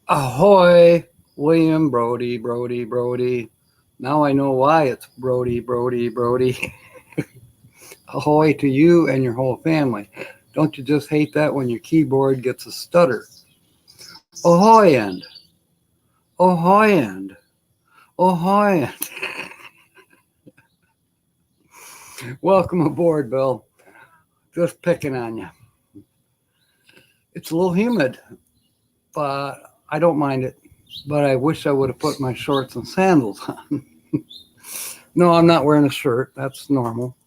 Ahoy, William Brody, Brody, Brody. Now I know why it's Brody, Brody, Brody. Ahoy to you and your whole family. Don't you just hate that when your keyboard gets a stutter? Ahoy and, ahoy and, ahoy and. Welcome aboard, Bill. Just picking on you. It's a little humid, but I don't mind it. But I wish I would have put my shorts and sandals on. No, I'm not wearing a shirt. That's normal.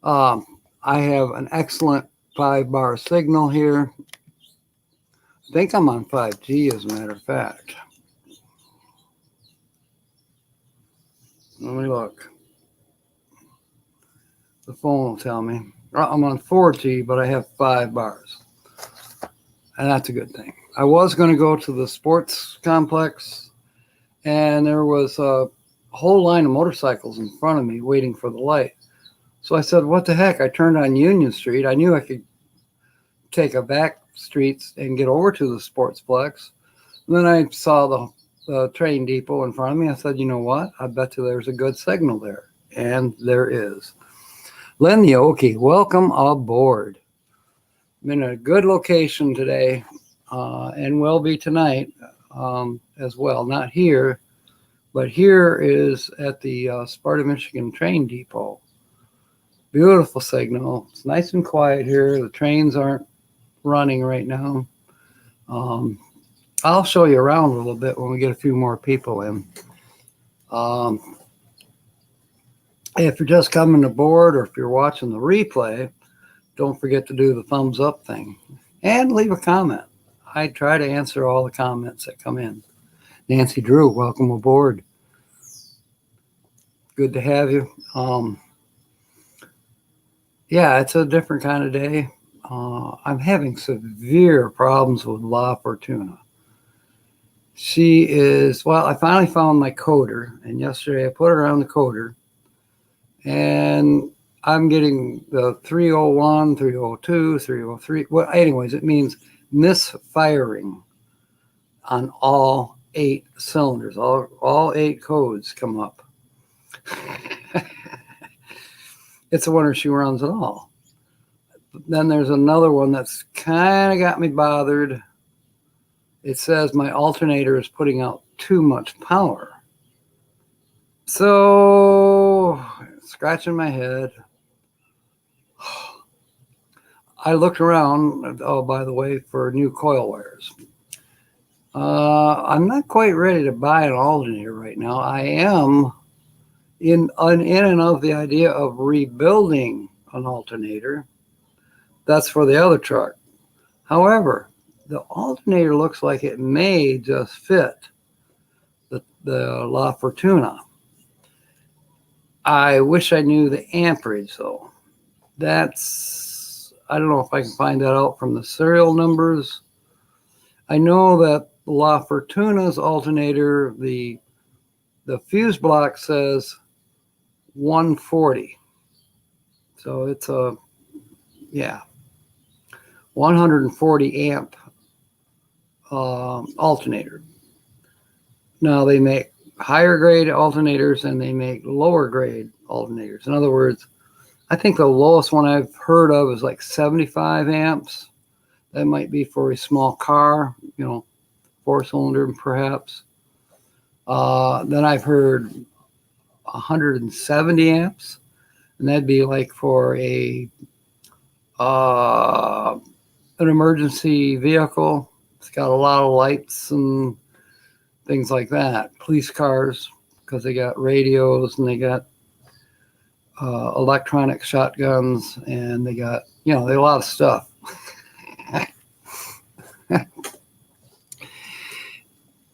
I have an excellent 5-bar signal here. I think I'm on 5G as a matter of fact. Let me look. The phone will tell me. I'm on 4G, but I have 5 bars. And that's a good thing. I was going to go to the sports complex, and there was a whole line of motorcycles in front of me waiting for the light. So I said, what the heck? I turned on Union Street. I knew I could take a back streets and get over to the sportsplex. And then I saw the train depot in front of me. I said, you know what? I bet you there's a good signal there. And there is. Len the Okie, welcome aboard. I'm in a good location today, and will be tonight as well. Not here, but here is at the Sparta, Michigan train depot. Beautiful signal. It's nice and quiet here. The trains aren't running right now. I'll show you around a little bit when we get a few more people in. If you're just coming aboard or if you're watching the replay, don't forget to do the thumbs up thing and leave a comment. I try to answer all the comments that come in. Nancy Drew, welcome aboard. Good to have you. Yeah, it's a different kind of day. I'm having severe problems with La Fortuna. She is, well, I finally found my coder, and yesterday I put her on the coder, and I'm getting the 301, 302, 303. Well, anyways, it means misfiring on all 8 cylinders. All 8 codes come up. It's a wonder she runs at all. Then there's another one that's kind of got me bothered. It says my alternator is putting out too much power. So, scratching my head. I looked around, oh, by the way, for new coil wires. I'm not quite ready to buy an alternator right now. I am in and of the idea of rebuilding an alternator. That's for the other truck. However, the alternator looks like it may just fit the La Fortuna. I wish I knew the amperage though. I don't know if I can find that out from the serial numbers. I know that La Fortuna's alternator, the fuse block says 140. So it's 140 amp alternator. Now they make higher grade alternators and they make lower grade alternators. In other words, I think the lowest one I've heard of is like 75 amps. That might be for a small car, 4-cylinder perhaps. Then I've heard 170 amps, and that'd be like for an emergency vehicle. It's got a lot of lights and things like that. Police cars, because they got radios and they got electronic shotguns, and they got, they got a lot of stuff.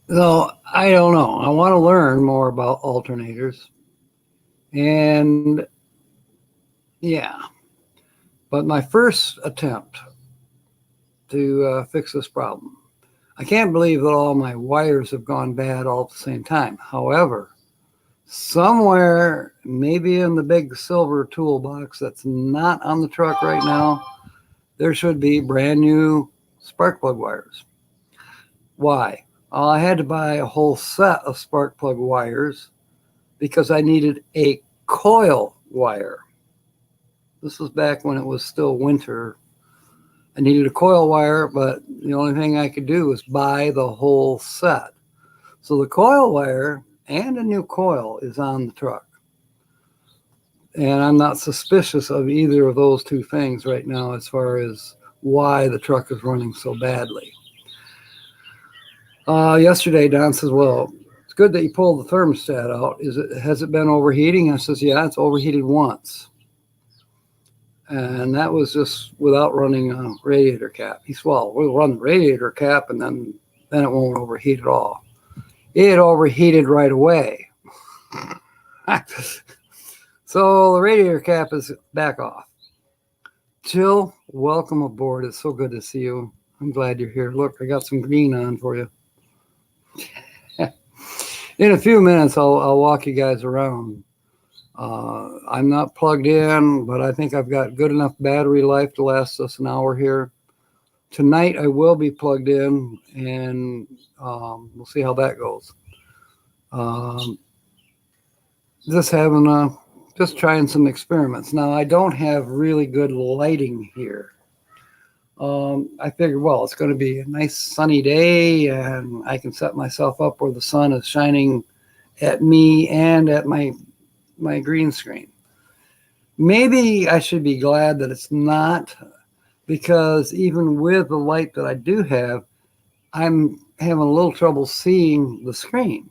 So I don't know. I want to learn more about alternators. And yeah. But my first attempt to fix this problem, I can't believe that all my wires have gone bad all at the same time. However, somewhere, maybe in the big silver toolbox that's not on the truck right now, there should be brand new spark plug wires. Why? I had to buy a whole set of spark plug wires because I needed a coil wire. This was back when it was still winter. I needed a coil wire, but the only thing I could do was buy the whole set. So the coil wire and a new coil is on the truck. And I'm not suspicious of either of those two things right now as far as why the truck is running so badly. Yesterday, Don says, well, it's good that you pulled the thermostat out. Has it been overheating? I says, yeah, it's overheated once. And that was just without running a radiator cap. He said, well, we'll run the radiator cap and then it won't overheat at all. It overheated right away. So the radiator cap is back off. Jill, welcome aboard. It's so good to see you. I'm glad you're here. Look, I got some green on for you. In a few minutes, I'll walk you guys around. I'm not plugged in, but I think I've got good enough battery life to last us an hour here. Tonight, I will be plugged in, and we'll see how that goes. Just trying some experiments. Now, I don't have really good lighting here. I figured, well, it's going to be a nice sunny day, and I can set myself up where the sun is shining at me and at my green screen. Maybe I should be glad that it's not, because even with the light that I do have, I'm having a little trouble seeing the screen.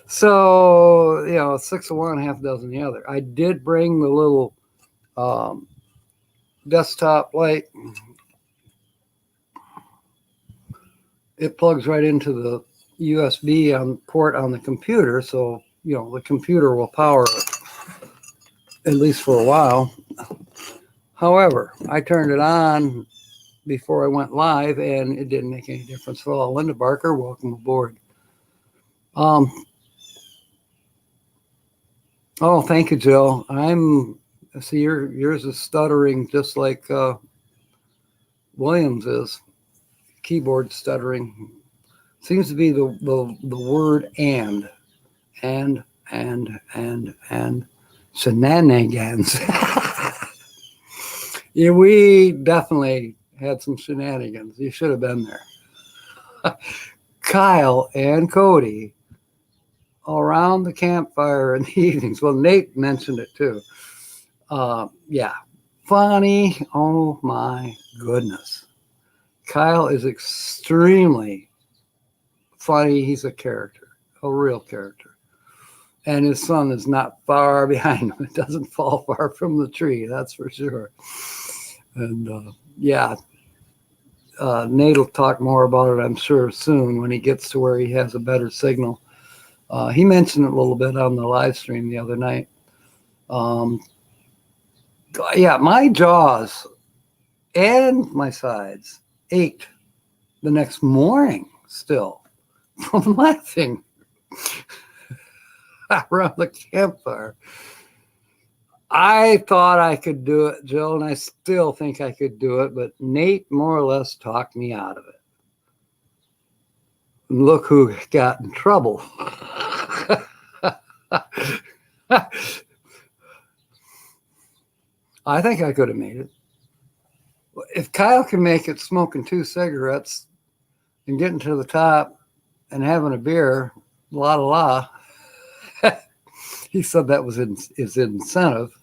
So, 6 of one, half a dozen the other. I did bring the little desktop light. It plugs right into the USB port on the computer, so the computer will power it, at least for a while. However, I turned it on before I went live, and it didn't make any difference at all. Linda Barker, welcome aboard. Oh, thank you, Jill. See, yours is stuttering just like Williams is. Keyboard stuttering. Seems to be the word and shenanigans. Yeah, we definitely had some shenanigans. You should have been there. Kyle and Cody around the campfire in the evenings. Well, Nate mentioned it too. Yeah, funny. Oh my goodness. Kyle is extremely funny. He's a character, a real character. And his son is not far behind him. It doesn't fall far from the tree, that's for sure. And Nate will talk more about it, I'm sure, soon when he gets to where he has a better signal. He mentioned it a little bit on the live stream the other night. My jaws and my sides ached the next morning still from laughing around the campfire. I thought I could do it, Jill, and I still think I could do it, but Nate more or less talked me out of it. And look who got in trouble. I think I could have made it. If Kyle can make it smoking 2 cigarettes and getting to the top and having a beer, la. He said that was his incentive.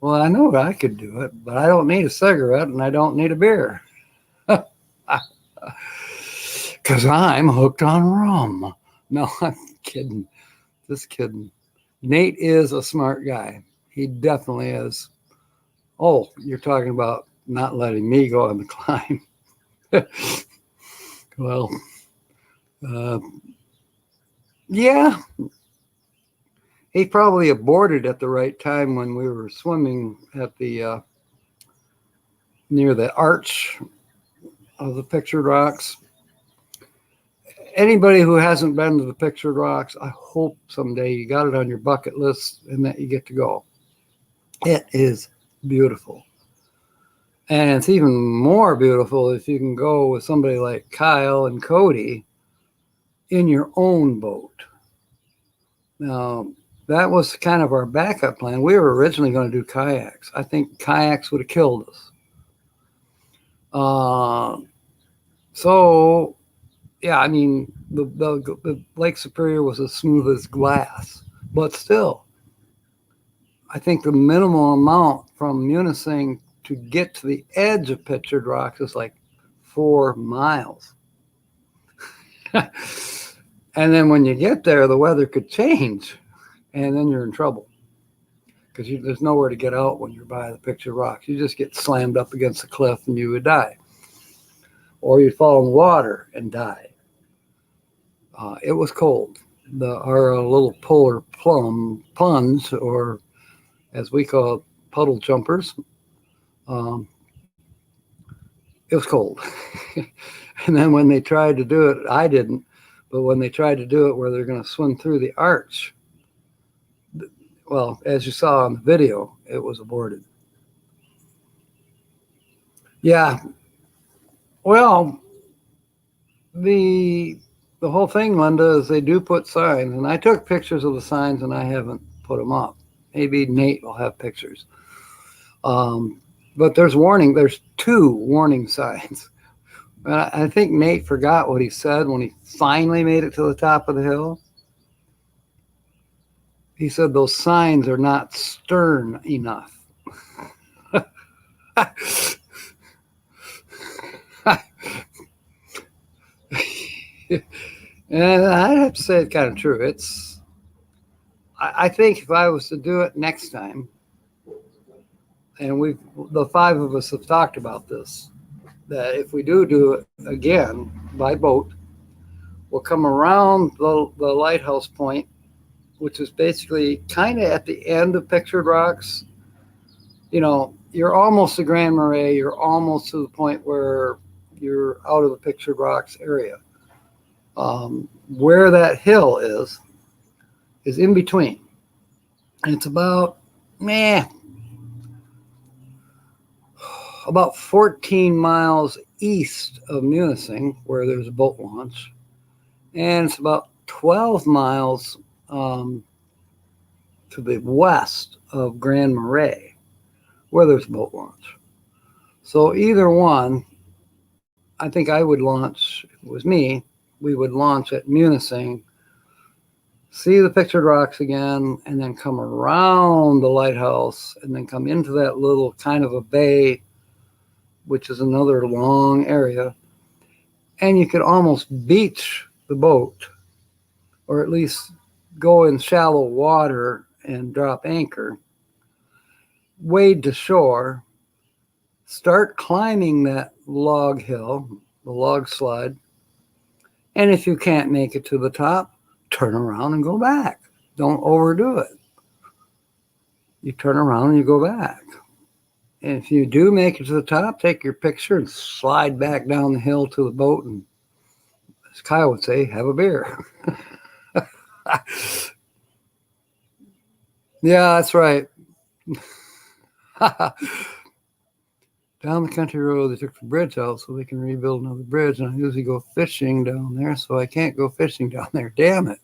Well, I know I could do it, but I don't need a cigarette and I don't need a beer. Because I'm hooked on rum. No, I'm kidding. Just kidding. Nate is a smart guy. He definitely is. Oh, you're talking about not letting me go on the climb. Well, yeah. He probably aborted at the right time when we were swimming at the near the arch of the Pictured Rocks. Anybody who hasn't been to the Pictured Rocks, I hope someday you got it on your bucket list and that you get to go. It is beautiful. And it's even more beautiful if you can go with somebody like Kyle and Cody in your own boat. Now, that was kind of our backup plan. We were originally going to do kayaks. I think kayaks would have killed us. So, yeah, I mean, the Lake Superior was as smooth as glass, but still, I think the minimal amount from Munising to get to the edge of Pictured Rocks is like 4 miles. And then when you get there, the weather could change, and then you're in trouble because there's nowhere to get out when you're by the Pictured Rocks. You just get slammed up against the cliff and you would die, or you'd fall in the water and die. It was cold. Our little polar plunge, or as we call it, puddle jumpers, um, it was cold. And then when they tried to do it, I didn't, but when they tried to do it where they're going to swim through the arch, well, as you saw on the video, it was aborted. Yeah. Well, the whole thing, Linda, is they do put signs, and I took pictures of the signs, and I haven't put them up. Maybe Nate will have pictures. But there's 2 warning signs. I think Nate forgot what he said when he finally made it to the top of the hill. He said those signs are not stern enough. And I'd have to say it's kind of true. I think if I was to do it next time, and the 5 of us have talked about this, that if we do it again by boat, we'll come around the lighthouse point, which is basically kind of at the end of Pictured Rocks. You know, you're almost to Grand Marais. You're almost to the point where you're out of the Pictured Rocks area. Where that hill is in between. And it's about 14 miles east of Munising, where there's a boat launch. And it's about 12 miles to the west of Grand Marais, where there's a boat launch. So either one, I think I would launch, if it was me, we would launch at Munising, see the Pictured Rocks again, and then come around the lighthouse and then come into that little kind of a bay, which is another long area. And you could almost beach the boat, or at least go in shallow water and drop anchor, wade to shore, start climbing that log hill, the log slide. And if you can't make it to the top, turn around and go back. Don't overdo it. You turn around and you go back. And if you do make it to the top, take your picture and slide back down the hill to the boat, and as Kyle would say, have a beer. Yeah, that's right. Down the country road, they took the bridge out so they can rebuild another bridge. And I usually go fishing down there, so I can't go fishing down there. Damn it.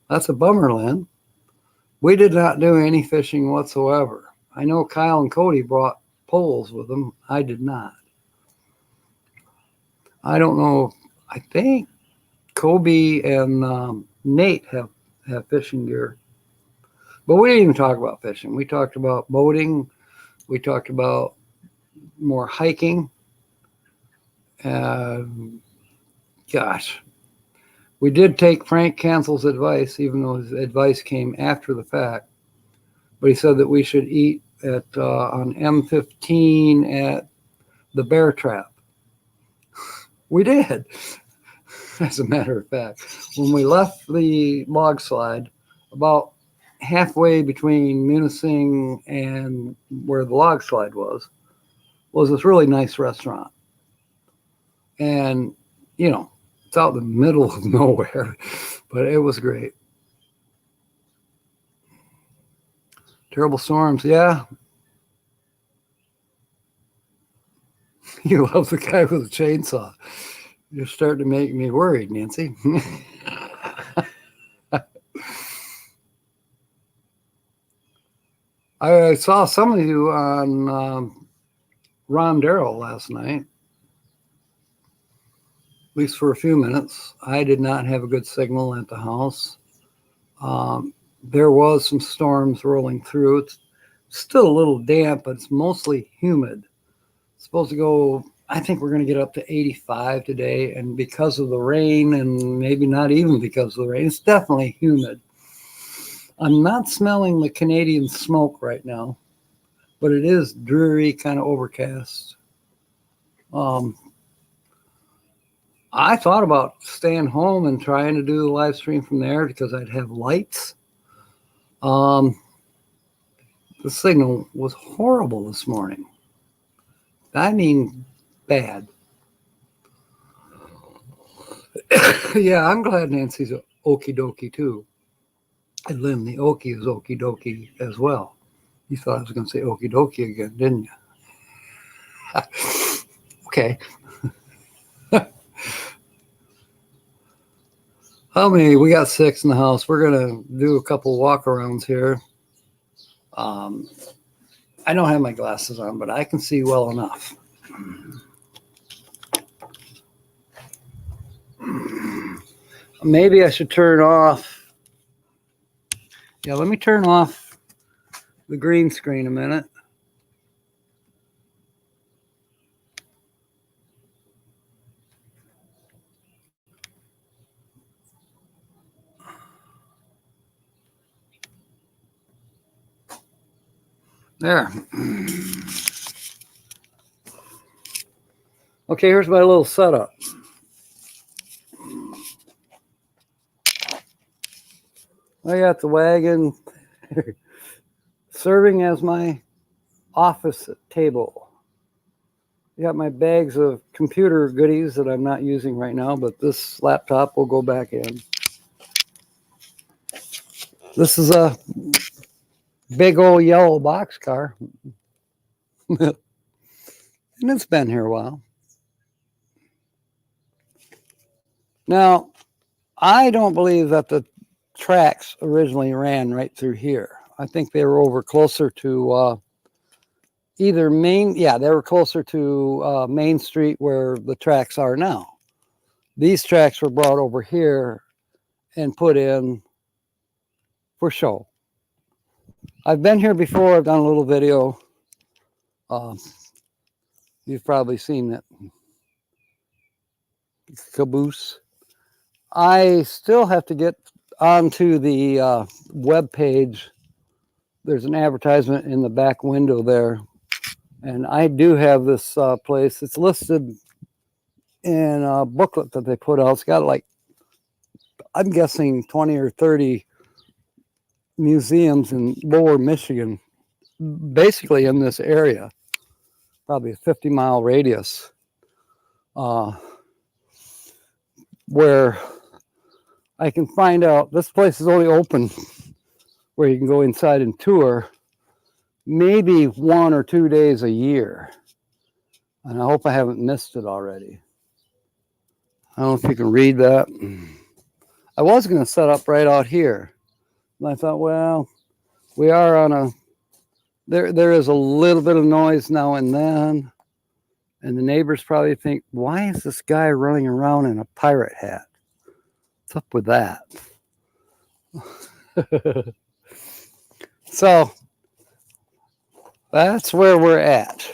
That's a bummer, Lynn. We did not do any fishing whatsoever. I know Kyle and Cody brought poles with them. I did not. I don't know. I think Kobe and Nate have fishing gear. But we didn't even talk about fishing. We talked about boating. We talked about more hiking. Gosh, we did take Frank Cancel's advice, even though his advice came after the fact. But he said that we should eat on M15 at the Bear Trap. We did, as a matter of fact. When we left the log slide, about halfway between Munising and where the log slide was this really nice restaurant. And, you know, it's out in the middle of nowhere, but it was great. Terrible storms, yeah. You love the guy with the chainsaw. You're starting to make me worried, Nancy. I saw some of you on Ron Darrow last night, at least for a few minutes. I did not have a good signal at the house. There was some storms rolling through. It's still a little damp, but it's mostly humid. It's supposed to go, I think we're going to get up to 85 today. And because of the rain, and maybe not even because of the rain, it's definitely humid. I'm not smelling the Canadian smoke right now, but it is dreary, kind of overcast. I thought about staying home and trying to do the live stream from there because I'd have lights. The signal was horrible this morning. I mean, bad. Yeah, I'm glad Nancy's okie dokie too. And Lynn, the okie is okie dokie as well. You thought I was going to say okie dokie again, didn't you? Okay. How many? We got 6 in the house. We're going to do a couple walk-arounds here. I don't have my glasses on, but I can see well enough. Maybe I should turn off. Yeah, let me turn off the green screen a minute. There. Okay, here's my little setup. I got the wagon serving as my office table. I got my bags of computer goodies that I'm not using right now, but this laptop will go back in. This is a big old yellow boxcar. And it's been here a while. Now, I don't believe that the tracks originally ran right through here. I think they were over closer to either Main. Yeah, they were closer to Main Street where the tracks are now. These tracks were brought over here and put in for show. I've been here before. I've done a little video. You've probably seen it. Caboose. I still have to get onto the web page. There's an advertisement in the back window there. And I do have this place. It's listed in a booklet that they put out. It's got like, I'm guessing 20 or 30 museums in Lower Michigan, basically in this area, probably a 50-mile radius, where I can find out. This place is only open where you can go inside and tour maybe 1 or 2 days a year. And I hope I haven't missed it already. I don't know if you can read that. I was going to set up right out here. And I thought, well, we are on a, there is a little bit of noise now and then. And the neighbors probably think, why is this guy running around in a pirate hat? What's up with that? So that's where we're at.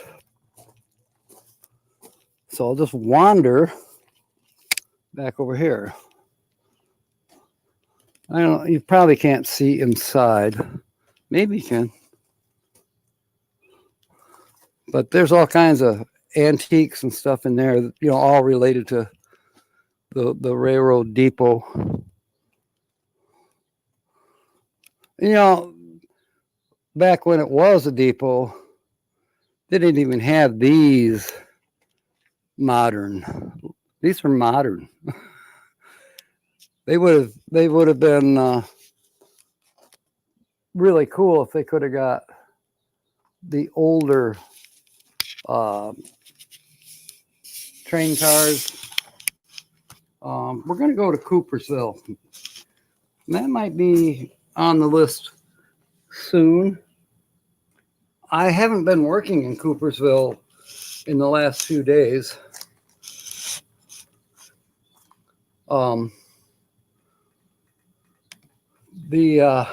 So I'll just wander back over here. I don't know, you probably can't see inside. Maybe you can. But there's all kinds of antiques and stuff in there, you know, all related to the railroad depot. You know, back when it was a depot, they didn't even have these modern. These were modern. They would have been really cool if they could have got the older train cars. We're going to go to Coopersville. And that might be on the list soon. I haven't been working in Coopersville in the last few days. The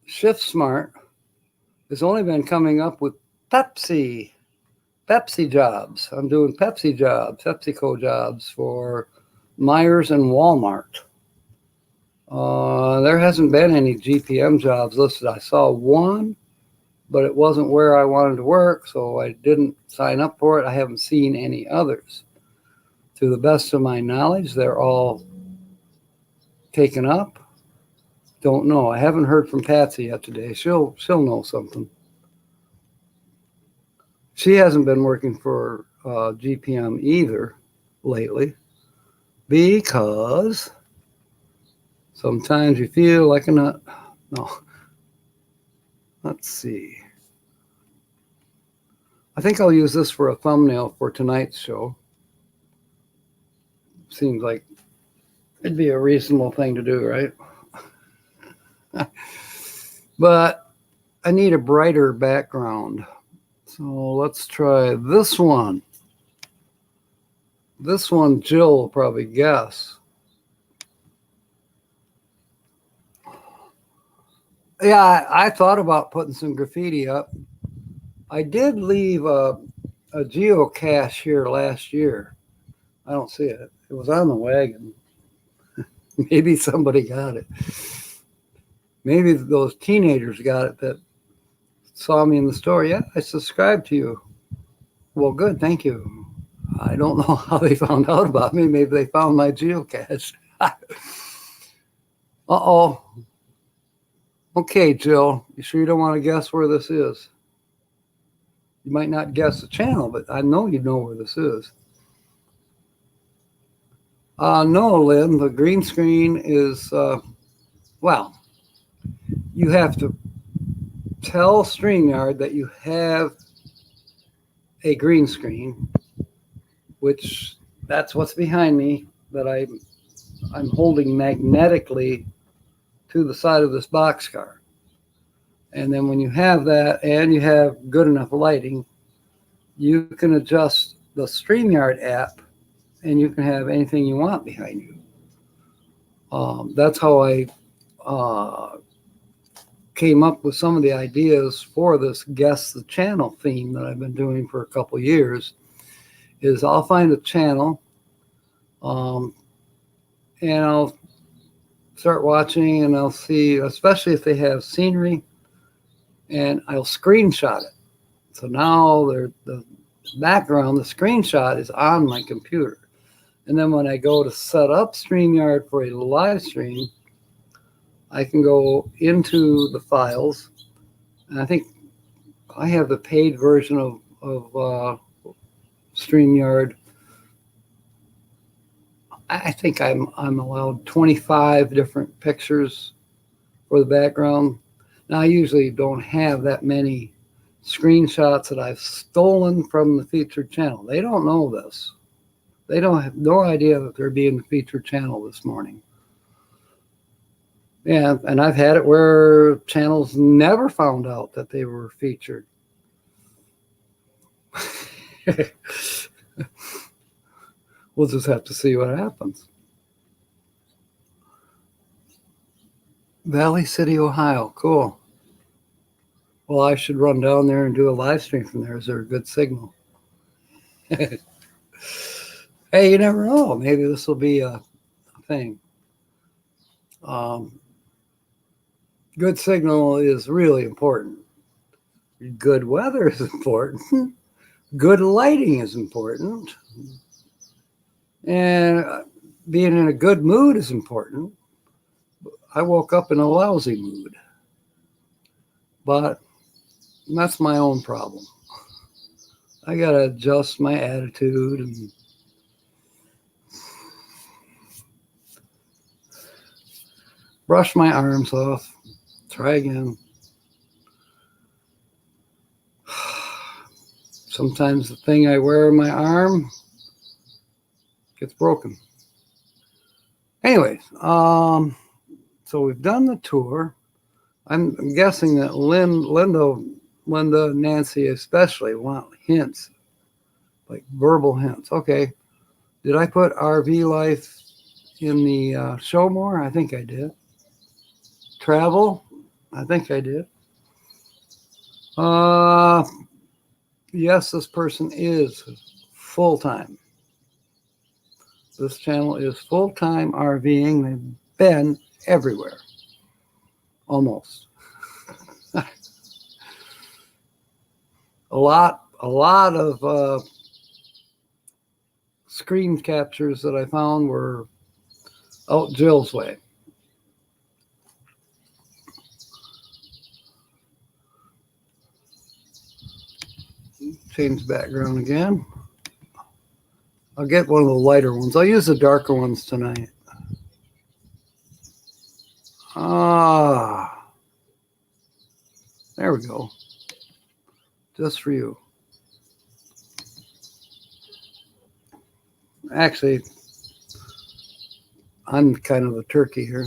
Shift Smart has only been coming up with Pepsi jobs. I'm doing Pepsi jobs, PepsiCo jobs for Myers and Walmart. There hasn't been any GPM jobs listed. I saw one, but it wasn't where I wanted to work, so I didn't sign up for it. I haven't seen any others. To the best of my knowledge, they're all taken up. Don't know. I haven't heard from Patsy yet today. She'll know something. She hasn't been working for GPM either lately because sometimes you feel like a nut. No. Let's see. I think I'll use this for a thumbnail for tonight's show. Seems like it'd be a reasonable thing to do, right? But I need a brighter background. So let's try this one. This one Jill will probably guess. Yeah, I thought about putting some graffiti up. I did leave a geocache here last year. I don't see it. It was on the wagon. Maybe somebody got it. Maybe those teenagers got it that saw me in the store. Yeah, I subscribed to you. Well, good. Thank you. I don't know how they found out about me. Maybe they found my geocache. Uh-oh. Okay, Jill, you sure you don't want to guess where this is? You might not guess the channel, but I know you know where this is. No, Lynn, the green screen is, well, you have to tell StreamYard that you have a green screen, which that's what's behind me, that I'm holding magnetically to the side of this boxcar. And then when you have that and you have good enough lighting, you can adjust the StreamYard app and you can have anything you want behind you. That's how I came up with some of the ideas for this Guess the Channel theme that I've been doing for a couple years. Is I'll find a channel and I'll start watching and I'll see, especially if they have scenery, and I'll screenshot it. So now the background, the screenshot is on my computer. And then when I go to set up StreamYard for a live stream, I can go into the files. And I think I have the paid version of StreamYard. I think I'm allowed 25 different pictures for the background. Now, I usually don't have that many screenshots that I've stolen from the featured channel. They don't know this. They don't have no idea that they're being the featured channel this morning. Yeah, and I've had it where channels never found out that they were featured. We'll just have to see what happens. Valley City, Ohio. Cool. Well, I should run down there and do a live stream from there. Is there a good signal? Hey, you never know. Maybe this will be a thing. Good signal is really important. Good weather is important. Good lighting is important. And being in a good mood is important. I woke up in a lousy mood. But that's my own problem. I got to adjust my attitude and brush my arms off. Try again. Sometimes the thing I wear on my arm gets broken. Anyways, so we've done the tour. I'm guessing that Linda, Nancy especially want hints, like verbal hints. Okay, did I put RV life in the show more? I think I did. Travel? I think I did. Yes, this person is full-time. This channel is full-time RVing. They've been everywhere. Almost. a lot of screen captures that I found were out Jill's way. Change background again. I'll get one of the lighter ones. I'll use the darker ones tonight. There we go. Just for you. Actually, I'm kind of a turkey here.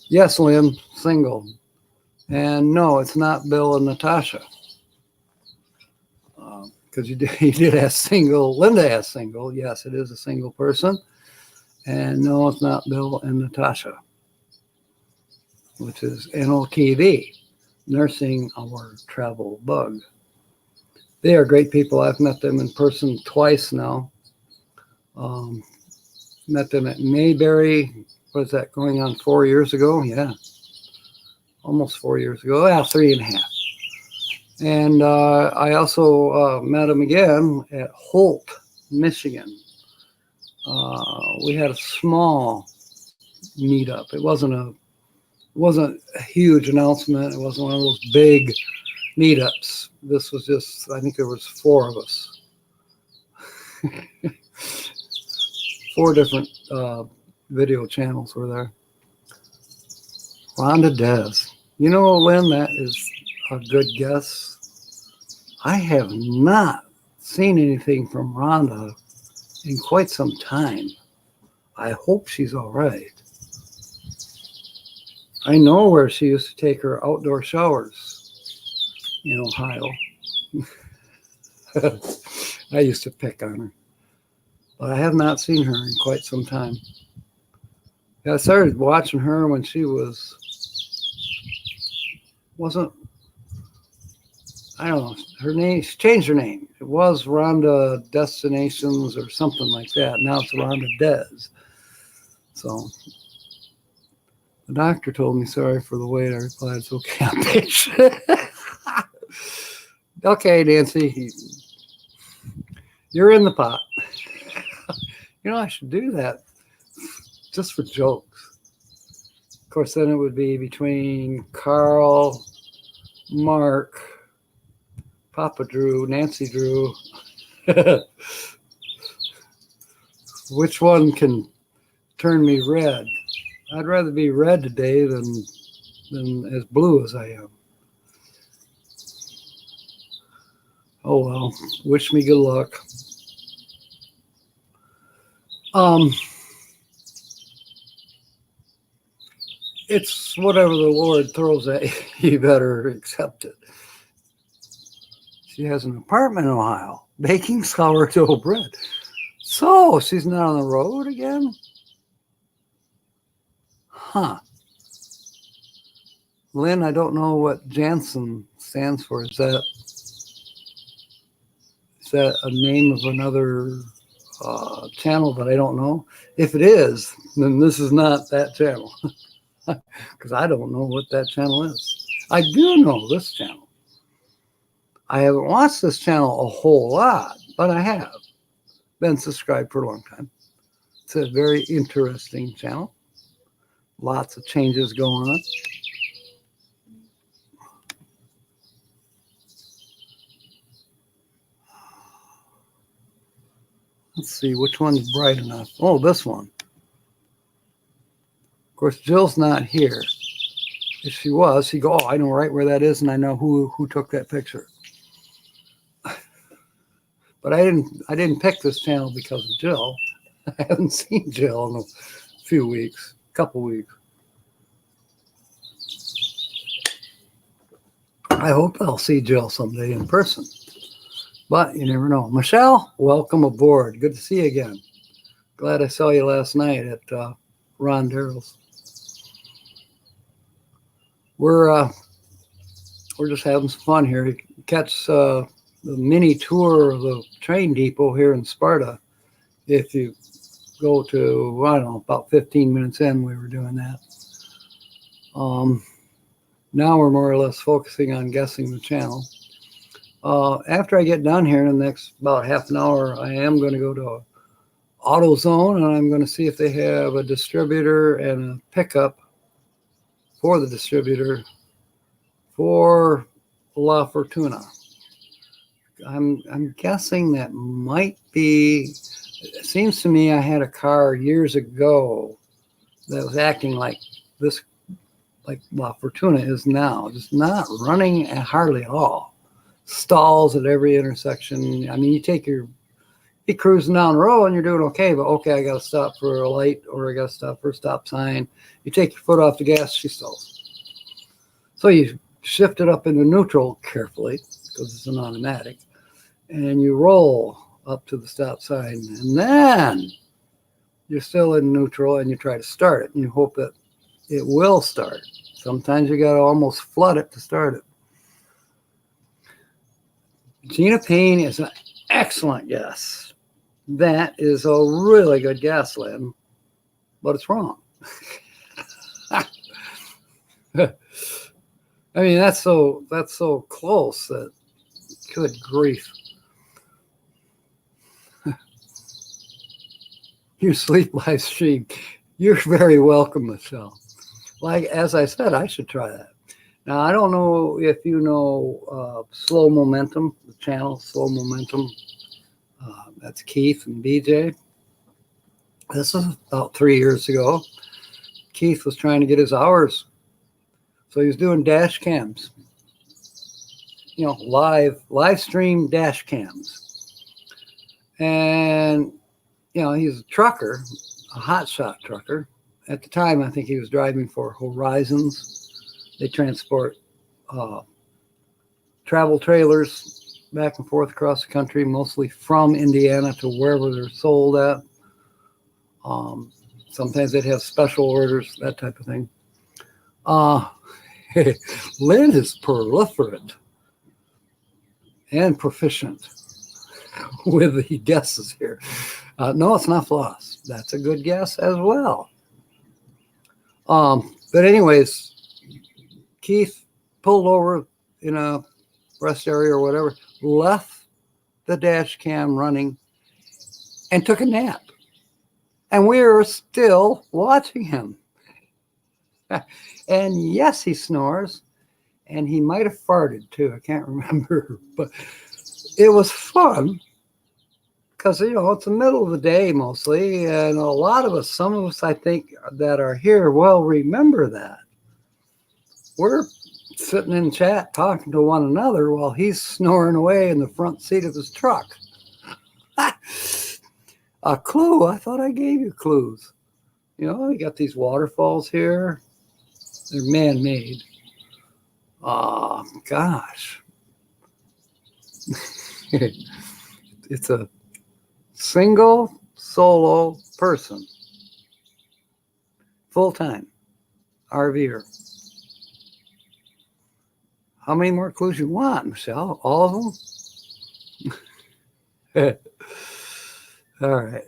Yes, Lynn, single. And no, it's not Bill and Natasha. Because you did ask single. Linda asked single. Yes, it is a single person. And no, it's not Bill and Natasha, which is NOTV, Nursing Our Travel Bug. They are great people. I've met them in person twice now. Met them at Mayberry. What is that, going on 4 years ago? Yeah, almost 4 years ago. Yeah, 3.5. And I also met them again at Holt, Michigan. We had a small meetup. It wasn't a huge announcement. It wasn't one of those big meetups. This was just, I think there was 4 of us. 4 different video channels were there. Rhonda Des. You know, Lynn, that is a good guess. I have not seen anything from Rhonda in quite some time. I hope she's all right. I know where she used to take her outdoor showers in Ohio. I used to pick on her. But I have not seen her in quite some time. Yeah, I started watching her when she I don't know, her name, she changed her name. It was Rhonda Destinations or something like that. Now it's Rhonda Des. So the doctor told me, sorry for the wait. I replied, it's okay, I'm patient. Okay, Nancy, you're in the pot. You know, I should do that just for jokes. Of course, then it would be between Carl, Mark, Papa Drew, Nancy Drew. Which one can turn me red? I'd rather be red today than as blue as I am. Oh well, wish me good luck. It's whatever the Lord throws at you, you better accept it. She has an apartment in Ohio, baking sourdough bread. So she's not on the road again? Huh. Lynn, I don't know what Jansen stands for. Is that a name of another channel that I don't know? If it is, then this is not that channel. Because I don't know what that channel is. I do know this channel. I haven't watched this channel a whole lot, but I have been subscribed for a long time. It's a very interesting channel. Lots of changes going on. Let's see, which one's bright enough? Oh, this one. Of course, Jill's not here. If she was, she'd go, oh, I know right where that is, and I know who took that picture. But I didn't pick this channel because of Jill. I haven't seen Jill in a few weeks, couple weeks. I hope I'll see Jill someday in person, but you never know. Michelle, welcome aboard. Good to see you again. Glad I saw you last night at Ron Darrell's. We're just having some fun here. You catch the mini tour of the train depot here in Sparta. If you go to, I don't know, about 15 minutes in, we were doing that. Now we're more or less focusing on guessing the channel. After I get done here in the next about half an hour, I am going to go to AutoZone, and I'm going to see if they have a distributor and a pickup for the distributor for La Fortuna. I'm guessing that might be. It seems to me I had a car years ago that was acting like this, like La Fortuna is now, just not running hardly at all. Stalls at every intersection. I mean, you're cruising down the road and you're doing okay, but okay, I got to stop for a light or I got to stop for a stop sign. You take your foot off the gas, she stalls. So you shift it up into neutral carefully because it's an automatic, and you roll up to the stop sign, and then you're still in neutral and you try to start it and you hope that it will start. Sometimes you got to almost flood it to start it. Gina Payne is an excellent guess. That is a really good guess, Lynn, but it's wrong. I mean, that's so close that, good grief. You sleep live stream. You're very welcome, Michelle. Like, as I said, I should try that. Now, I don't know if you know Slow Momentum, the channel Slow Momentum. That's Keith and BJ. This is about 3 years ago. Keith was trying to get his hours. So he was doing dash cams, live stream dash cams. And, he's a trucker, a hotshot trucker. At the time, I think he was driving for Horizons. They transport travel trailers back and forth across the country, mostly from Indiana to wherever they're sold at. Sometimes they'd have special orders, that type of thing. Lynn is proliferate and proficient with the guesses here. No, it's not floss. That's a good guess as well. But anyways, Keith pulled over in a rest area or whatever, left the dash cam running, and took a nap. And we were still watching him. And yes, he snores, and he might have farted too. I can't remember, but it was fun because, it's the middle of the day mostly. And a lot of us, some of us, I think, that are here will remember that. We're sitting in chat talking to one another while he's snoring away in the front seat of his truck. A clue. I thought I gave you clues. You got these waterfalls here. They're man-made. Oh, gosh. It's a single solo person. Full-time. RVer. How many more clues you want, Michelle? All of them? All right.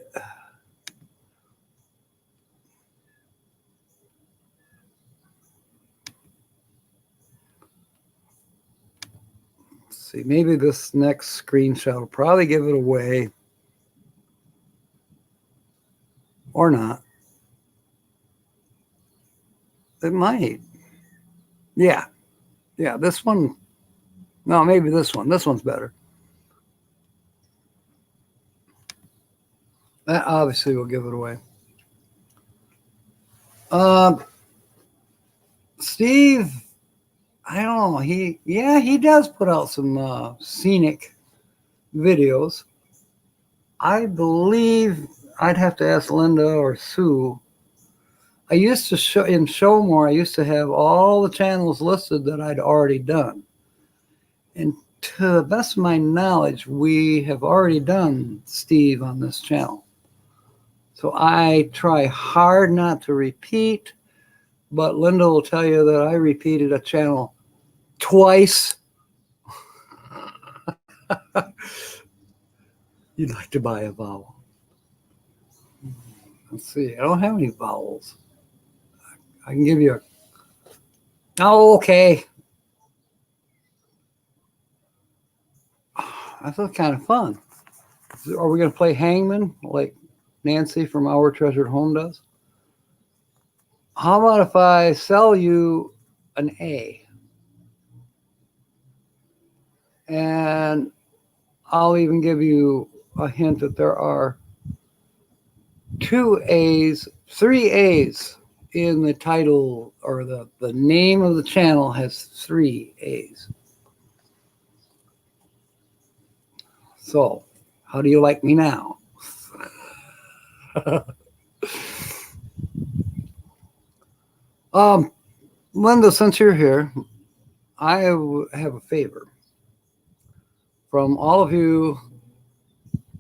See, maybe this next screenshot will probably give it away. Or not. It might. Yeah. Yeah, this one. No, maybe this one. This one's better. That obviously will give it away. Steve, I don't know. He does put out some scenic videos. I believe I'd have to ask Linda or Sue. I used to show in Showmore, I used to have all the channels listed that I'd already done. And to the best of my knowledge, we have already done Steve on this channel. So I try hard not to repeat, but Linda will tell you that I repeated a channel twice. You'd like to buy a vowel. Let's see, I don't have any vowels. I can give you a, oh, okay. That's kind of fun. Are we going to play Hangman like Nancy from Our Treasured Home does? How about if I sell you an A? And I'll even give you a hint that there are 2 A's, 3 A's in the title, or the name of the channel has 3 A's. So, how do you like me now? Linda, since you're here, I have a favor from all of you.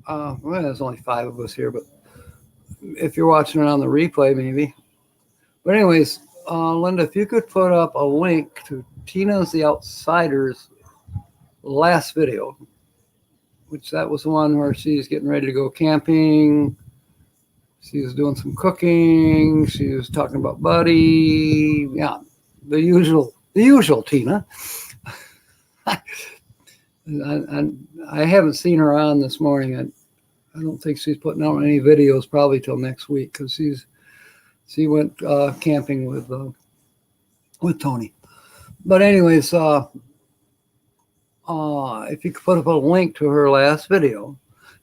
Well, there's only 5 of us here, but if you're watching it on the replay, maybe. But anyways, Linda, if you could put up a link to Tina's The Outsider's last video, which that was the one where she's getting ready to go camping. She was doing some cooking. She was talking about Buddy. Yeah, the usual Tina. I haven't seen her on this morning. I don't think she's putting out any videos probably till next week because she went camping with Tony. But anyways, if you could put up a link to her last video,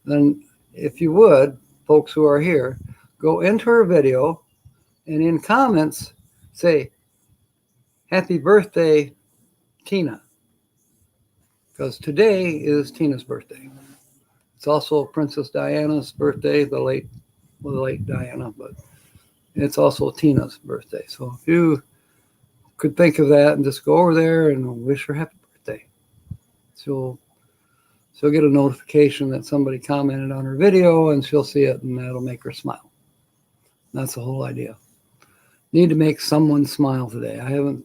then if you would, folks who are here, go into her video and in comments say, "Happy birthday, Tina." Because today is Tina's birthday. It's also Princess Diana's birthday, the late Diana, but it's also Tina's birthday. So if you could think of that and just go over there and wish her happy birthday. She'll get a notification that somebody commented on her video and she'll see it and that'll make her smile. That's the whole idea. Need to make someone smile today. I don't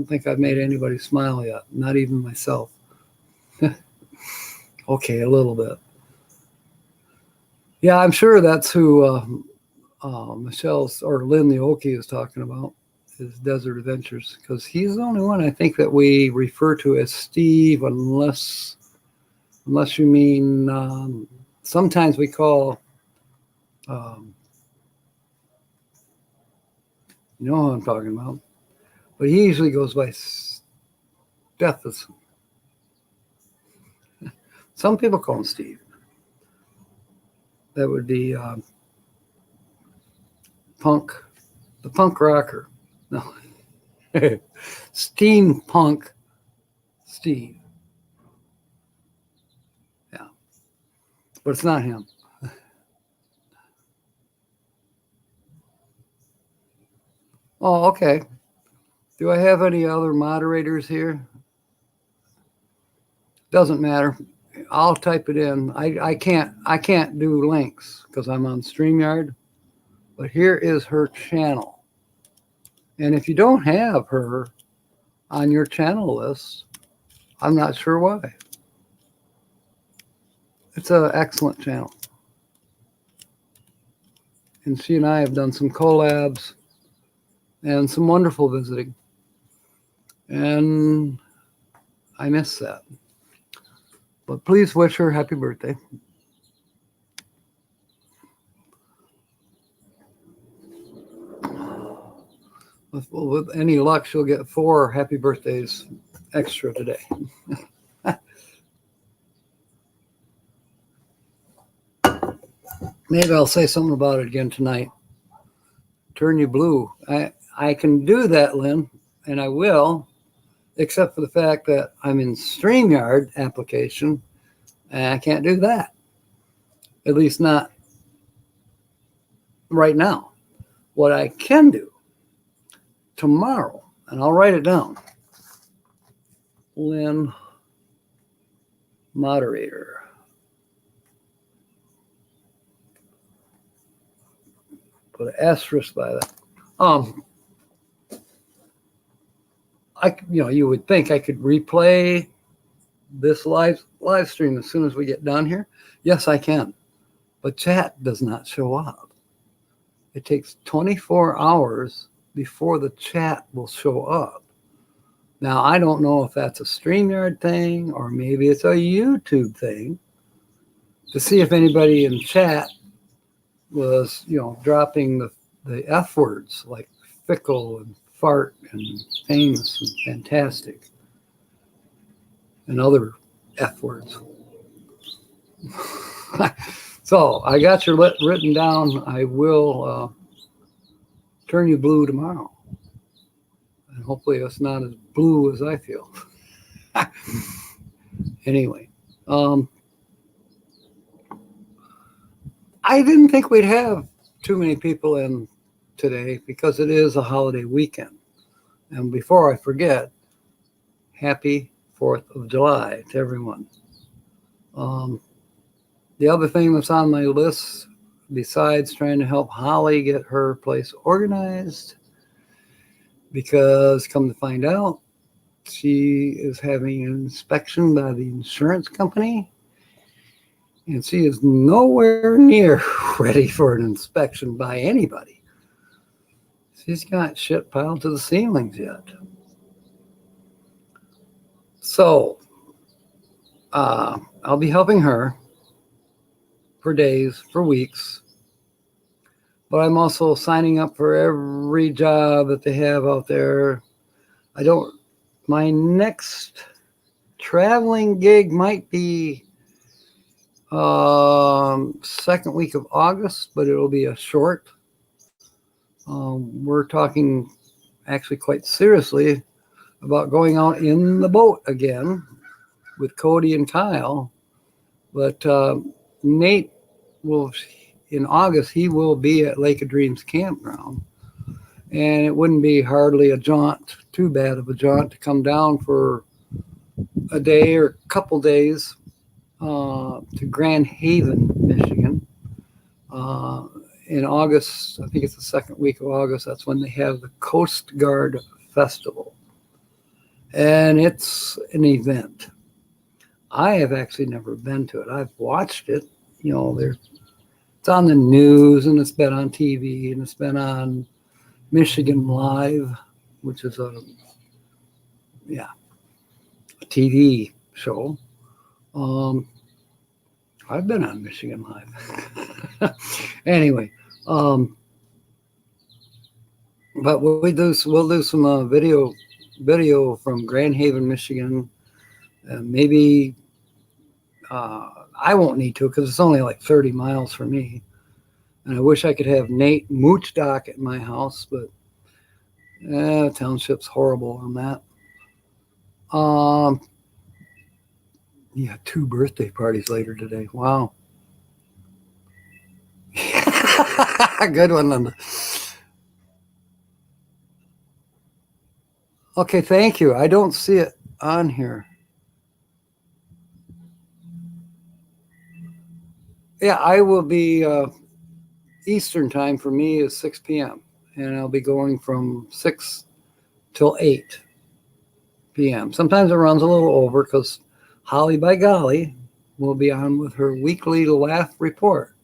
think I've made anybody smile yet, not even myself. Okay, a little bit. Yeah, I'm sure that's who Michelle's or Lynn the Okie is talking about, is Desert Adventures, because he's the only one I think that we refer to as Steve, unless you mean sometimes we call you know who I'm talking about, but he usually goes by Stephenson. Some people call him Steve. That would be the punk rocker. No, steampunk Steve. Yeah, but it's not him. Oh, okay. Do I have any other moderators here? Doesn't matter. I'll type it in. I can't do links because I'm on StreamYard. But here is her channel. And if you don't have her on your channel list, I'm not sure why. It's an excellent channel. And she and I have done some collabs and some wonderful visiting. And I miss that. But please wish her happy birthday. With any luck, she'll get 4 happy birthdays extra today. Maybe I'll say something about it again tonight. Turn you blue. I can do that, Lynn, and I will, except for the fact that I'm in StreamYard application, and I can't do that. At least not right now. What I can do tomorrow, and I'll write it down. Lynn, moderator. Put an asterisk by that. You would think I could replay this live stream as soon as we get done here. Yes, I can. But chat does not show up. It takes 24 hours before the chat will show up. Now, I don't know if that's a StreamYard thing or maybe it's a YouTube thing, to see if anybody in chat was, dropping the F words like fickle and fart and famous and fantastic and other F words. So I got your written down. I will turn you blue tomorrow. And hopefully it's not as blue as I feel. Anyway, I didn't think we'd have too many people in today because it is a holiday weekend. And before I forget, happy 4th of July to everyone. The other thing that's on my list, besides trying to help Holly get her place organized, because come to find out, she is having an inspection by the insurance company, and she is nowhere near ready for an inspection by anybody. She's got shit piled to the ceilings yet. So, I'll be helping her for days, for weeks, but I'm also signing up for every job that they have out there. My next traveling gig might be second week of August, but it'll be a short. We're talking actually quite seriously about going out in the boat again with Cody and Kyle. But Nate in August, he will be at Lake of Dreams Campground. And it wouldn't be hardly too bad of a jaunt to come down for a day or a couple days to Grand Haven, Michigan. In August, I think it's the second week of August, that's when they have the Coast Guard Festival. And it's an event. I have actually never been to it. I've watched it. It's on the news, and it's been on TV, and it's been on Michigan Live, which is a TV show. I've been on Michigan Live. Anyway, but we'll do some video from Grand Haven, Michigan. Maybe I won't need to because it's only like 30 miles for me. And I wish I could have Nate Mooch Dock at my house, but township's horrible on that. Yeah, 2 birthday parties later today. Wow. Good one, Linda. Okay, thank you. I don't see it on here. Yeah, I will be Eastern time for me is 6 p.m. and I'll be going from 6 till 8 p.m. Sometimes it runs a little over because Holly by golly will be on with her weekly laugh report.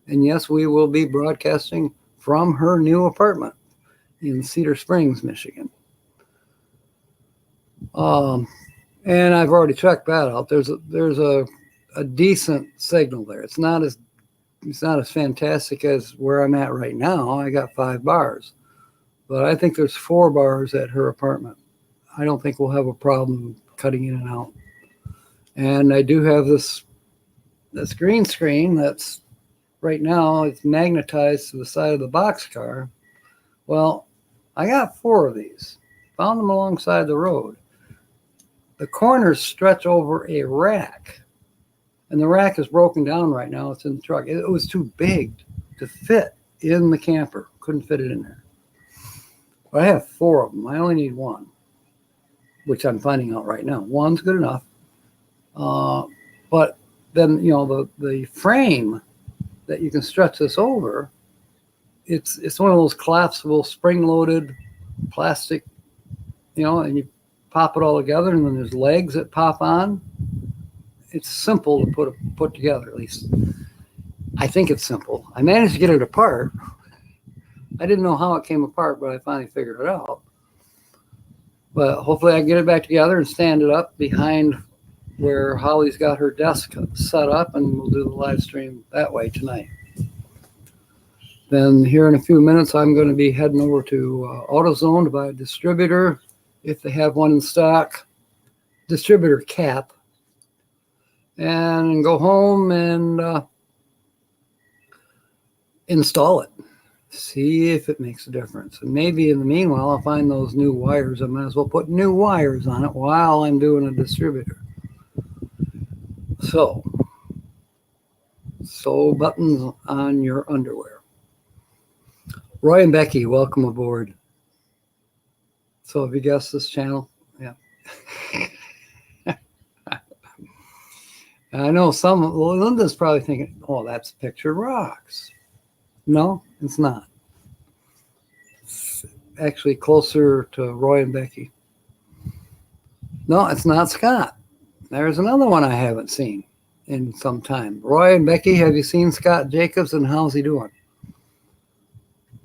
And yes, we will be broadcasting from her new apartment in Cedar Springs, Michigan. And I've already checked that out. There's a decent signal there. It's not as fantastic as where I'm at right now. I got 5 bars, but I think there's 4 bars at her apartment. I don't think we'll have a problem cutting in and out. And I do have this green screen that's right now it's magnetized to the side of the boxcar. Well, I got 4 of these. Found them alongside the road. The corners stretch over a rack. And the rack is broken down right now. It's in the truck. It was too big to fit in the camper. Couldn't fit it in there. But I have 4 of them. I only need 1, which I'm finding out right now. 1's good enough. But then, the frame that you can stretch this over, it's one of those collapsible, spring-loaded plastic, and you pop it all together, and then there's legs that pop on. It's simple to put together, at least. I think it's simple. I managed to get it apart. I didn't know how it came apart, but I finally figured it out. But hopefully I can get it back together and stand it up behind where Holly's got her desk set up, and we'll do the live stream that way tonight. Then here in a few minutes, I'm going to be heading over to AutoZone to buy a distributor, if they have one in stock, distributor cap, and go home and install it. See if it makes a difference. And maybe in the meanwhile, I'll find those new wires. I might as well put new wires on it while I'm doing a distributor. So sew buttons on your underwear. Roy and Becky, welcome aboard. So have you guessed this channel? Yeah. I know Linda's probably thinking, oh, that's Picture Rocks. No, it's not. It's actually closer to Roy and Becky. No, it's not Scott. There's another one I haven't seen in some time. Roy and Becky, have you seen Scott Jacobs, and how's he doing?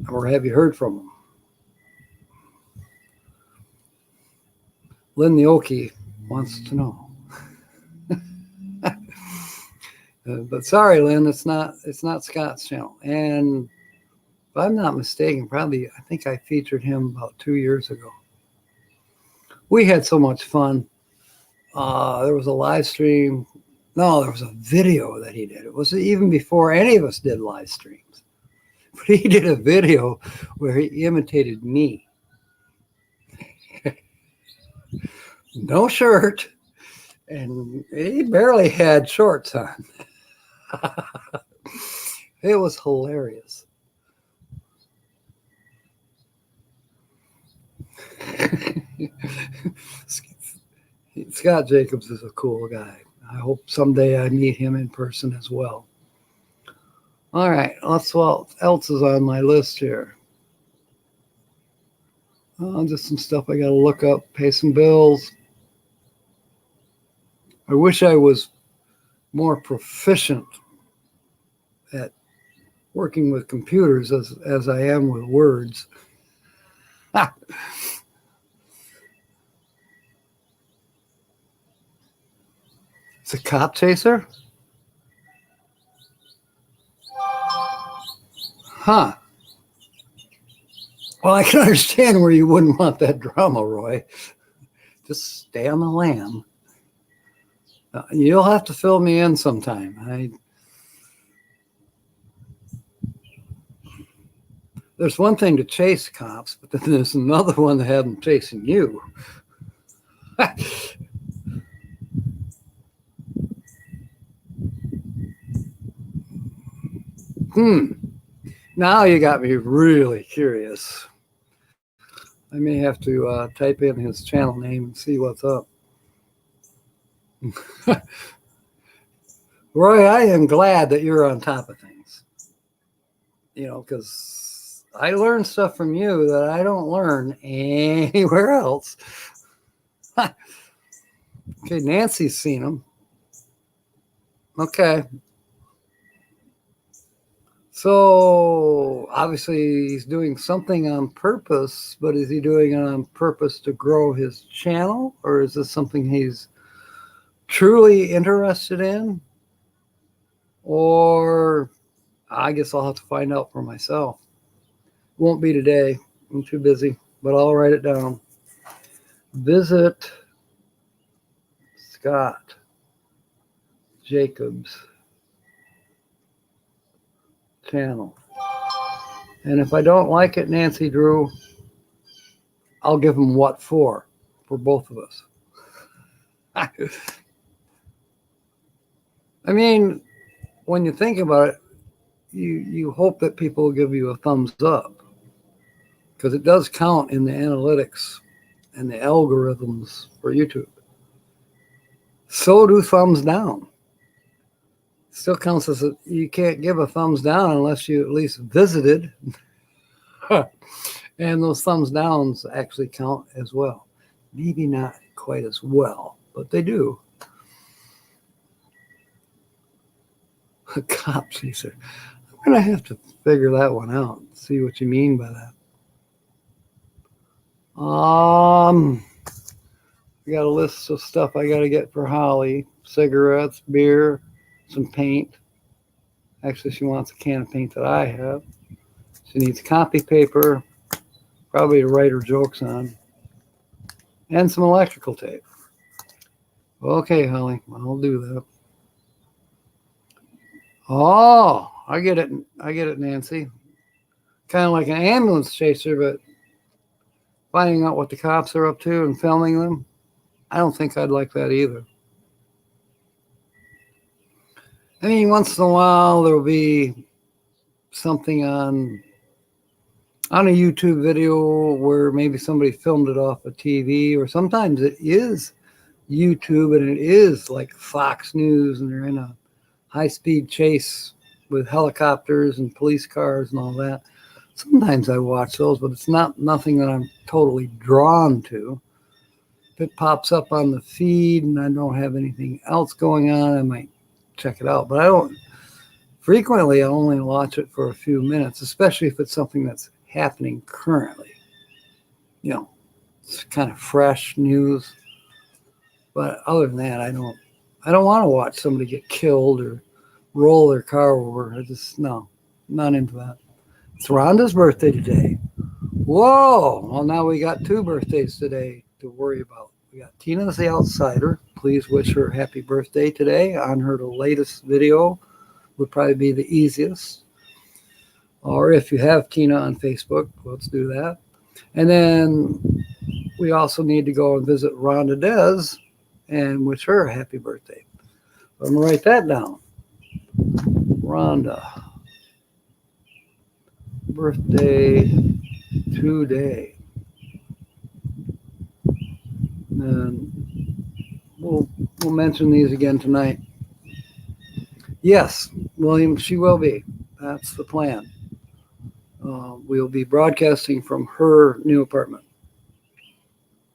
Or have you heard from him? Lynn the Okie wants to know. But sorry, Lynn, it's not Scott's channel. And if I'm not mistaken, I think I featured him about 2 years ago. We had so much fun. There was a live stream. No, there was a video that he did. It was even before any of us did live streams. But he did a video where he imitated me. No shirt. And he barely had shorts on. It was hilarious. Scott Jacobs is a cool guy. I hope someday I meet him in person as well. All right, what else is on my list here? Just some stuff I got to look up, pay some bills. I wish I was more proficient at working with computers as I am with words. It's a cop chaser? Huh. Well, I can understand where you wouldn't want that drama, Roy. Just stay on the lam. You'll have to fill me in sometime. There's one thing to chase cops, but then there's another one to have them chasing you. Now you got me really curious. I may have to type in his channel name and see what's up. Roy, I am glad that you're on top of things. Because I learn stuff from you that I don't learn anywhere else. Okay, Nancy's seen them. Okay. So obviously he's doing something on purpose, but is he doing it on purpose to grow his channel, or is this something he's truly interested in? Or I guess I'll have to find out for myself. Won't be today. I'm too busy, but I'll write it down. Visit Scott Jacobs channel. And if I don't like it, Nancy Drew, I'll give him what for both of us. I mean, when you think about it, you hope that people will give you a thumbs up because it does count in the analytics and the algorithms for YouTube. So do thumbs down. Still counts as you can't give a thumbs down unless you at least visited. And those thumbs downs actually count as well. Maybe not quite as well, but they do. Cops, he said. I'm going to have to figure that one out, see what you mean by that. I got a list of stuff I got to get for Holly: cigarettes, beer, some paint. Actually, she wants a can of paint that I have. She needs copy paper, probably to write her jokes on, and some electrical tape. Okay, Holly, I'll do that. Oh, I get it. I get it, Nancy. Kind of like an ambulance chaser, but finding out what the cops are up to and filming them. I don't think I'd like that either. I mean, once in a while there'll be something on a YouTube video where maybe somebody filmed it off a TV, or sometimes it is YouTube and it is like Fox News and they're in a high-speed chase with helicopters and police cars and all that. Sometimes I watch those, but it's nothing that I'm totally drawn to. If it pops up on the feed and I don't have anything else going on, I might check it out. But I don't frequently. I only watch it for a few minutes, especially if it's something that's happening currently. You know, it's kind of fresh news. But other than that, I don't want to watch somebody get killed or roll their car over. No, not into that. It's Rhonda's birthday today. Whoa! Well, now we got 2 birthdays today to worry about. We got Tina the Outsider. Please wish her happy birthday today. On her latest video would probably be the easiest. Or if you have Tina on Facebook, let's do that. And then we also need to go and visit Rhonda Des and wish her a happy birthday. I'm going to write that down. Rhonda, birthday today. And we'll mention these again tonight. Yes, William, she will be. That's the plan. We'll be broadcasting from her new apartment.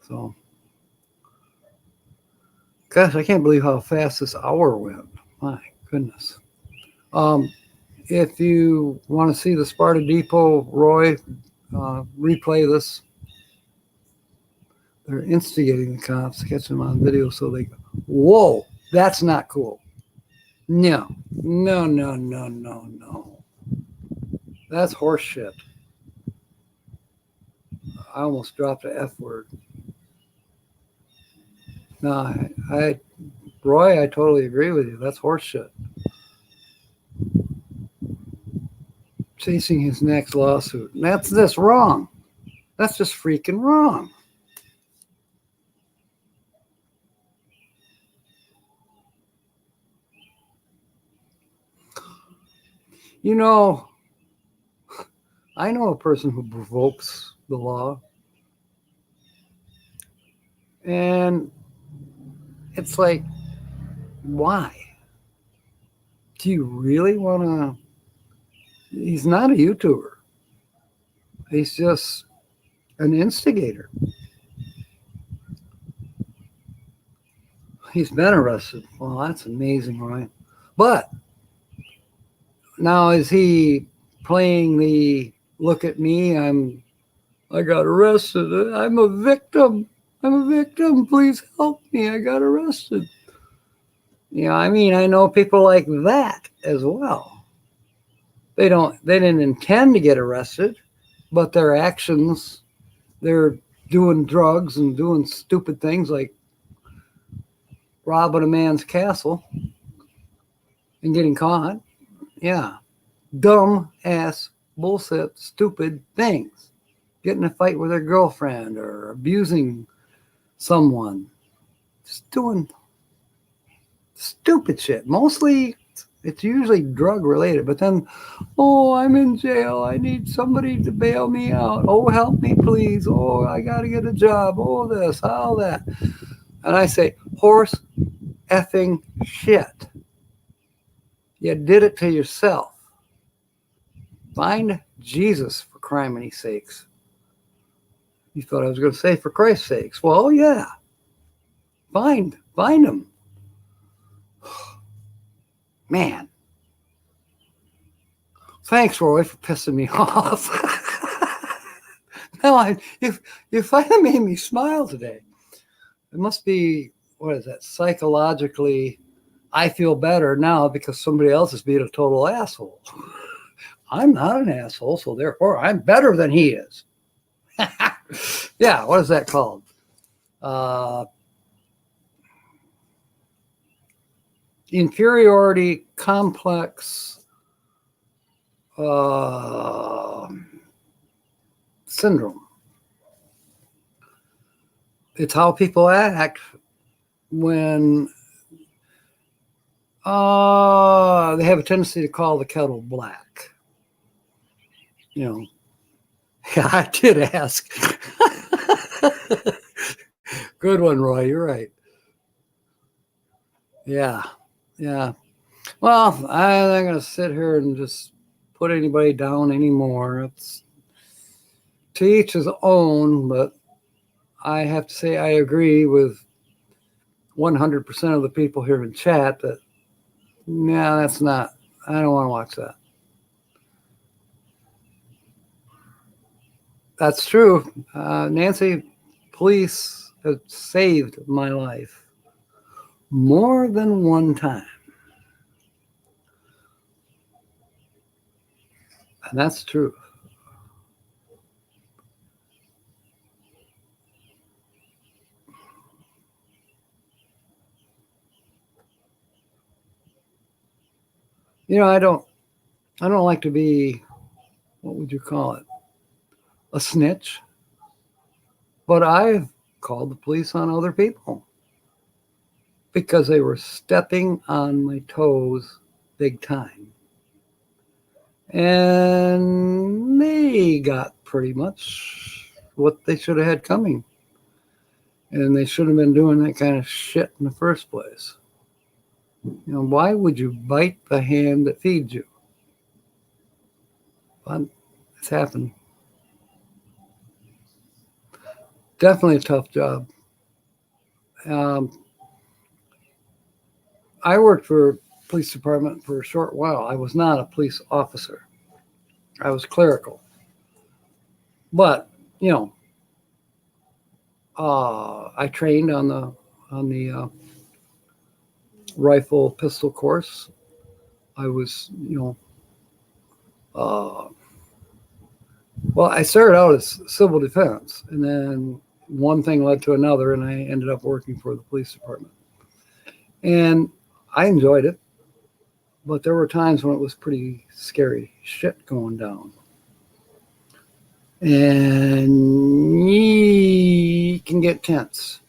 So, gosh, I can't believe how fast this hour went. My goodness. If you want to see the Sparta Depot Roy replay this, they're instigating the cops to catch them on video, so they go, whoa, that's not cool. No. That's horse shit. I almost dropped an F word. No, Roy, I totally agree with you. That's horse shit. Chasing his next lawsuit. That's just wrong. That's just freaking wrong. You know, I know a person who provokes the law. And it's like, why? Do you really want to? He's not a YouTuber. He's just an instigator. He's been arrested. Well, that's amazing, right? But now is he playing the look at me, I got arrested. I'm a victim. Please help me. I got arrested. You know, I mean, I know people like that as well. They didn't intend to get arrested, but their actions, they're doing drugs and doing stupid things like robbing a man's castle and getting caught. Yeah. Dumb ass bullshit, stupid things. Getting in a fight with their girlfriend or abusing someone. Just doing Stupid shit. Mostly it's usually drug related, but then, oh, I'm in jail. I need somebody to bail me out. Oh, help me, please. Oh, I got to get a job. Oh, this, all that. And I say, horse effing shit. You did it to yourself. Find Jesus, for criminy sakes. You thought I was going to say for Christ's sakes. Well, yeah. Find him. Man. Thanks, Roy, for pissing me off. No, you finally made me smile today. It must be, what is that, psychologically, I feel better now because somebody else is being a total asshole. I'm not an asshole, so therefore I'm better than he is. Yeah, what is that called? Inferiority complex syndrome. It's how people act when they have a tendency to call the kettle black. You know, yeah, I did ask. Good one, Roy. You're right. Yeah. Well, I'm not going to sit here and just put anybody down anymore. It's to each his own, but I have to say I agree with 100% of the people here in chat that, yeah, that's not, I don't want to watch that. That's true. Nancy, police have saved my life more than one time. And that's true. You know, I don't like to be, what would you call it? A snitch. But I've called the police on other people because they were stepping on my toes big time. And they got pretty much what they should have had coming. And they should have been doing that kind of shit in the first place. You know, why would you bite the hand that feeds you? But it's happened. Definitely a tough job. I worked for police department for a short while. I was not a police officer. I was clerical. But, you know, I trained on the rifle pistol course. I was, well, I started out as civil defense, and then one thing led to another, and I ended up working for the police department. And I enjoyed it, but there were times when it was pretty scary shit going down. And you can get tense,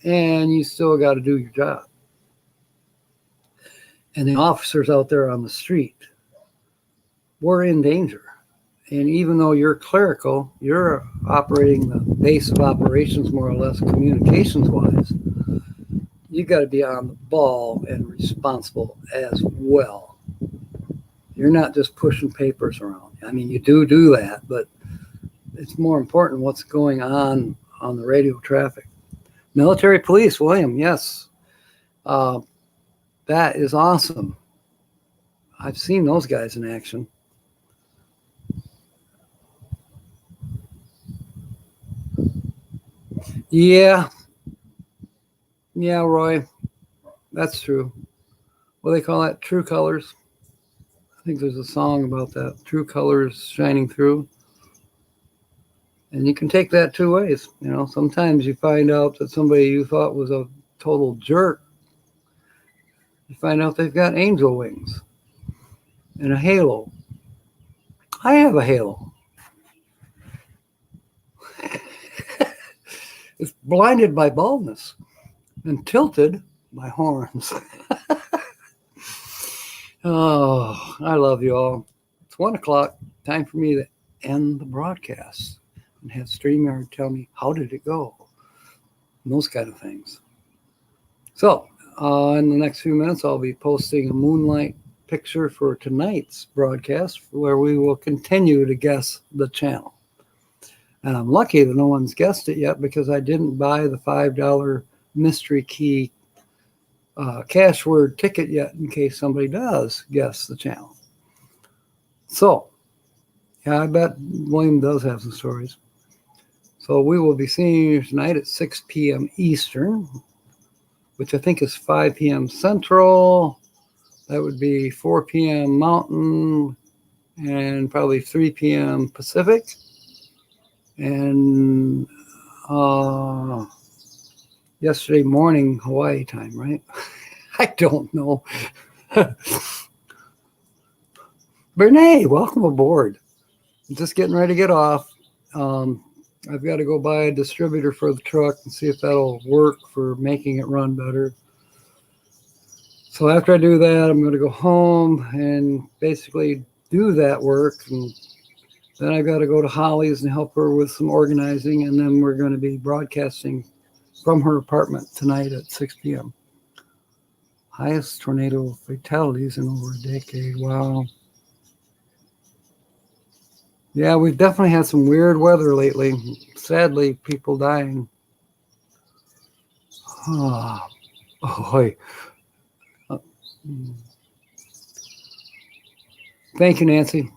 and you still got to do your job. And the officers out there on the street were in danger. And even though you're clerical, you're operating the base of operations more or less communications-wise. You got to be on the ball and responsible as well. You're not just pushing papers around. I mean, you do that, but it's more important what's going on the radio traffic. Military police, William, yes. That is awesome. I've seen those guys in action. Yeah, Roy, that's true. What do they call that? True colors. I think there's a song about that. True colors shining through. And you can take that two ways. You know, sometimes you find out that somebody you thought was a total jerk, you find out they've got angel wings and a halo. I have a halo. It's blinded by baldness and tilted my horns. Oh, I love you all. It's 1:00. Time for me to end the broadcast and have StreamYard tell me how did it go, and those kind of things. So, in the next few minutes, I'll be posting a moonlight picture for tonight's broadcast where we will continue to guess the channel. And I'm lucky that no one's guessed it yet because I didn't buy the $5 mystery key cash word ticket yet in case somebody does guess the channel. So, yeah, I bet William does have some stories. So we will be seeing you tonight at 6 p.m. Eastern, which I think is 5 p.m. Central. That would be 4 p.m. Mountain and probably 3 p.m. Pacific. And yesterday morning Hawaii time, right? I don't know. Bernays, welcome aboard. I'm just getting ready to get off. I've got to go buy a distributor for the truck and see if that'll work for making it run better. So after I do that, I'm going to go home and basically do that work. And then I've got to go to Holly's and help her with some organizing. And then we're going to be broadcasting from her apartment tonight at 6 p.m. Highest tornado fatalities in over a decade. Wow. Yeah, we've definitely had some weird weather lately. Sadly, people dying. Oh, boy. Thank you, Nancy.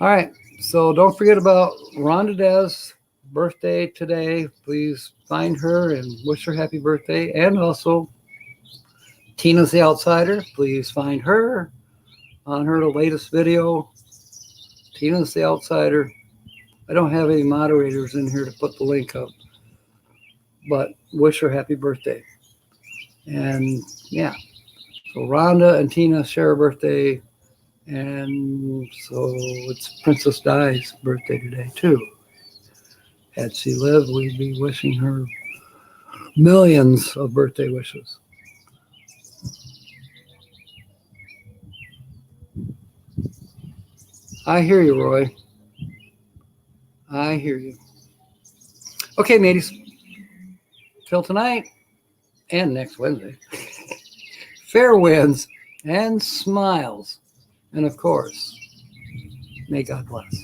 All right, so don't forget about Rhonda Dez's birthday today. Please find her and wish her happy birthday. And also, Tina's the Outsider. Please find her on her latest video. Tina's the Outsider. I don't have any moderators in here to put the link up, but wish her happy birthday. And yeah, so Rhonda and Tina share a birthday, and so it's Princess Di's birthday today too. Had she lived, we'd be wishing her millions of birthday wishes. I hear you, Roy. I hear you. Okay, mateys. Till tonight and next Wednesday. Fair winds and smiles. And of course, may God bless.